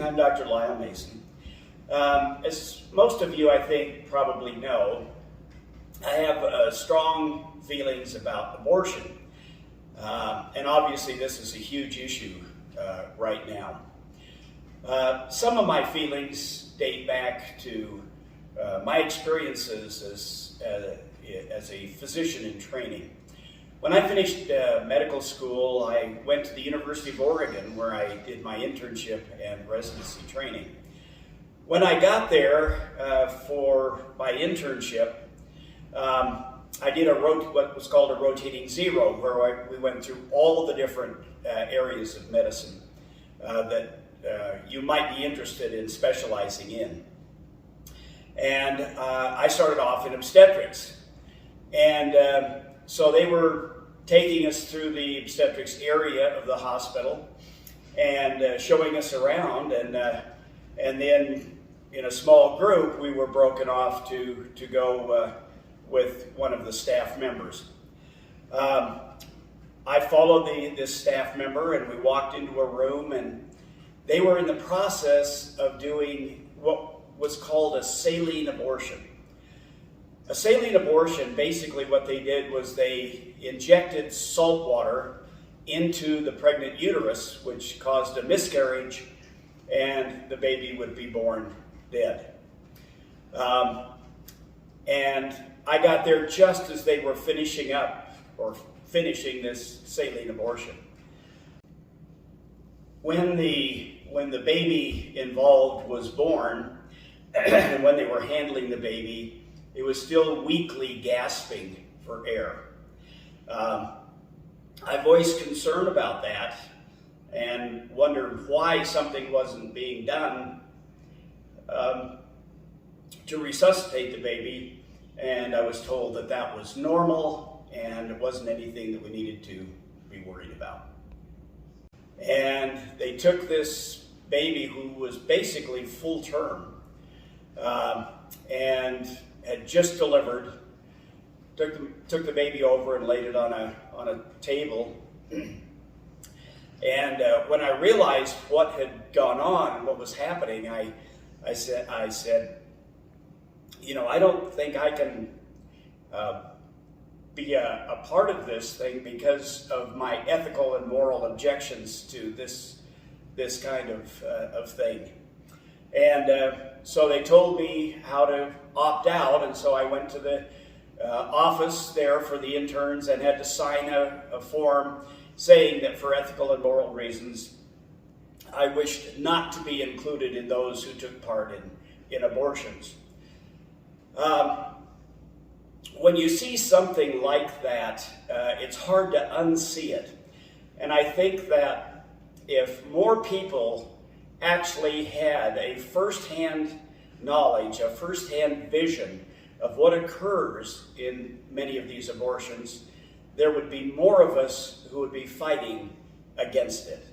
I'm Dr. Lyle Mason. As most of you, I think, probably know, I have strong feelings about abortion. And obviously this is a huge issue right now. Some of my feelings date back to my experiences as a physician in training. When I finished medical school, I went to the University of Oregon where I did my internship and residency training. When I got there for my internship, I did what was called a rotating zero, where we went through all the different areas of medicine that you might be interested in specializing in. And I started off in obstetrics. And so they were taking us through the obstetrics area of the hospital and showing us around. And then in a small group, we were broken off to go with one of the staff members. I followed this staff member, and we walked into a room, and they were in the process of doing what was called a saline abortion. A saline abortion, basically what they did was they injected salt water into the pregnant uterus, which caused a miscarriage, and the baby would be born dead. And I got there just as they were finishing this saline abortion. When the baby involved was born, and when they were handling the baby, it was still weakly gasping for air. I voiced concern about that and wondered why something wasn't being done to resuscitate the baby, and I was told that that was normal and it wasn't anything that we needed to be worried about. And they took this baby who was basically full term and had just delivered, took the baby over and laid it on a table. And when I realized what had gone on and what was happening, I said, you know, I don't think I can be a part of this thing because of my ethical and moral objections to this kind of thing. And so they told me how to opt out, and so I went to the office there for the interns and had to sign a form saying that for ethical and moral reasons, I wished not to be included in those who took part in abortions. When you see something like that, it's hard to unsee it. And I think that if more people actually had a first-hand knowledge, a first-hand vision of what occurs in many of these abortions, there would be more of us who would be fighting against it.